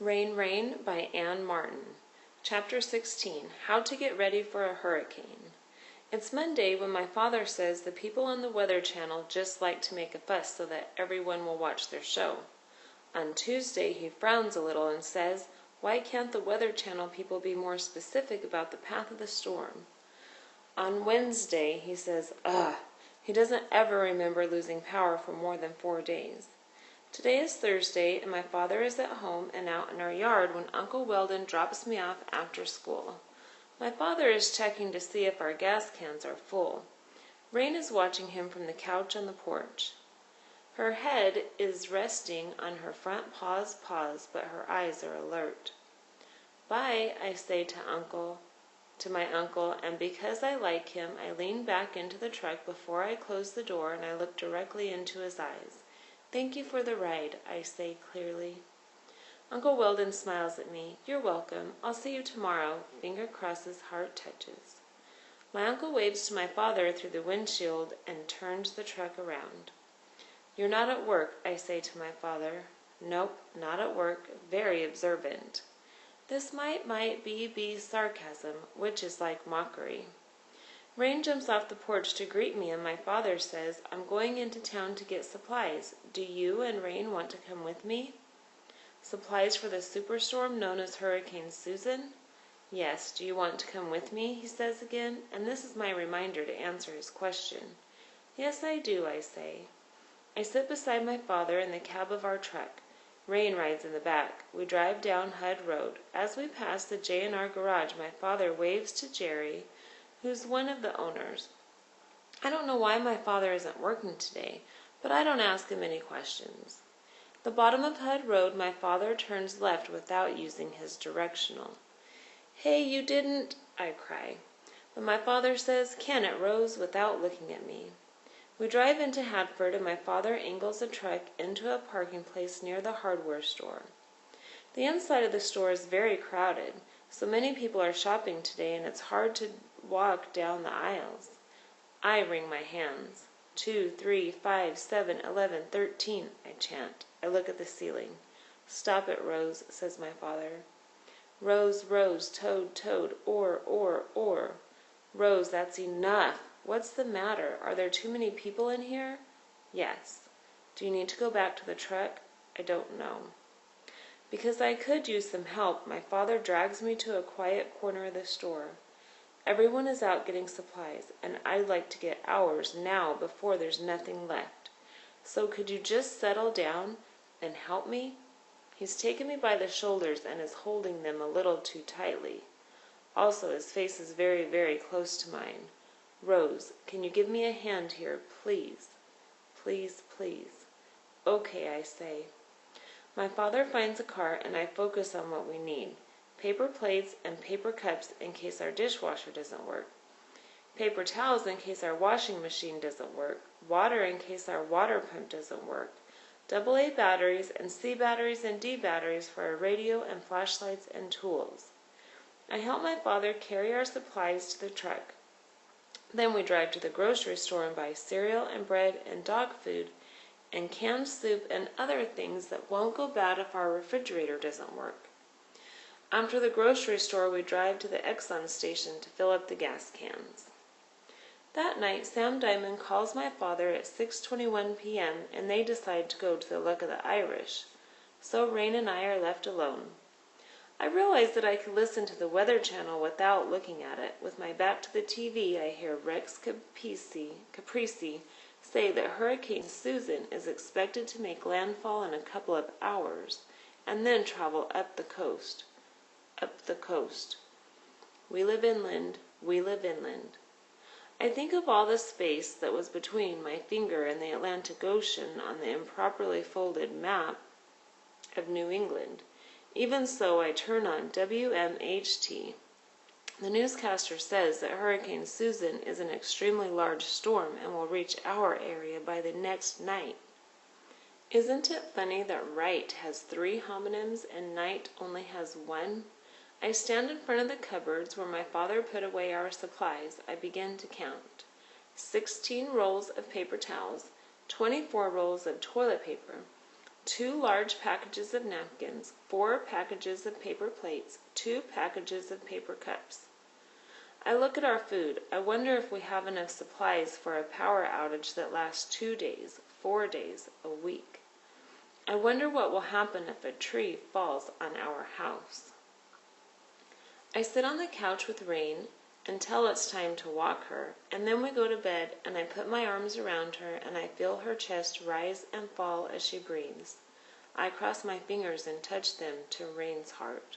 Rain, Rain by Anne Martin. Chapter 16. How to Get Ready for a Hurricane. It's Monday when my father says the people on the Weather Channel just like to make a fuss so that everyone will watch their show. On Tuesday he frowns a little and says, why can't the Weather Channel people be more specific about the path of the storm? On Wednesday he says, ugh, he doesn't ever remember losing power for more than 4 days. Today is Thursday, and my father is at home and out in our yard when Uncle Weldon drops me off after school. My father is checking to see if our gas cans are full. Rain is watching him from the couch on the porch. Her head is resting on her front paws, but her eyes are alert. Bye, I say to my uncle, and because I like him, I lean back into the truck before I close the door and I look directly into his eyes. Thank you for the ride, I say clearly. Uncle Weldon smiles at me. You're welcome. I'll see you tomorrow. Finger crosses, heart touches. My uncle waves to my father through the windshield and turns the truck around. You're not at work, I say to my father. Nope, not at work. Very observant. This might be sarcasm, which is like mockery. Rain jumps off the porch to greet me, and my father says, I'm going into town to get supplies. Do you and Rain want to come with me? Supplies for the superstorm known as Hurricane Susan? Yes, do you want to come with me? He says again, and this is my reminder to answer his question. Yes, I do, I say. I sit beside my father in the cab of our truck. Rain rides in the back. We drive down Hud Road. As we pass the J&R garage, my father waves to Jerry, who's one of the owners. I don't know why my father isn't working today, but I don't ask him any questions. The bottom of Hud Road, my father turns left without using his directional. Hey, you didn't, I cry. But my father says, can it, Rose, without looking at me. We drive into Hadford, and my father angles the truck into a parking place near the hardware store. The inside of the store is very crowded. So many people are shopping today, and it's hard to walk down the aisles. I wring my hands. 2, 3, 5, 7, 11, 13, I chant. I look at the ceiling. Stop it, Rose, says my father. Rose, Rose, toad, toad, or. Rose, that's enough. What's the matter? Are there too many people in here? Yes. Do you need to go back to the truck? I don't know. Because I could use some help, my father drags me to a quiet corner of the store. Everyone is out getting supplies, and I'd like to get ours now before there's nothing left. So could you just settle down and help me? He's taken me by the shoulders and is holding them a little too tightly. Also, his face is very, very close to mine. Rose, can you give me a hand here, please? Please, please. Okay, I say. My father finds a cart, and I focus on what we need. Paper plates and paper cups in case our dishwasher doesn't work. Paper towels in case our washing machine doesn't work. Water in case our water pump doesn't work. AA batteries and C batteries and D batteries for our radio and flashlights and tools. I help my father carry our supplies to the truck. Then we drive to the grocery store and buy cereal and bread and dog food and canned soup and other things that won't go bad if our refrigerator doesn't work. After the grocery store, we drive to the Exxon station to fill up the gas cans. That night, Sam Diamond calls my father at 6:21 p.m. and they decide to go to the Luck of the Irish. So Rain and I are left alone. I realize that I could listen to the Weather Channel without looking at it. With my back to the TV, I hear Rex Caprese say that Hurricane Susan is expected to make landfall in a couple of hours and then travel up the coast. Up the coast. We live inland. We live inland. I think of all the space that was between my finger and the Atlantic Ocean on the improperly folded map of New England. Even so, I turn on WMHT. The newscaster says that Hurricane Susan is an extremely large storm and will reach our area by the next night. Isn't it funny that right has 3 homonyms and night only has 1? I stand in front of the cupboards where my father put away our supplies. I begin to count. 16 rolls of paper towels, 24 rolls of toilet paper, 2 large packages of napkins, 4 packages of paper plates, 2 packages of paper cups. I look at our food. I wonder if we have enough supplies for a power outage that lasts 2 days, 4 days, a week. I wonder what will happen if a tree falls on our house. I sit on the couch with Rain until it's time to walk her, and then we go to bed and I put my arms around her and I feel her chest rise and fall as she breathes. I cross my fingers and touch them to Rain's heart.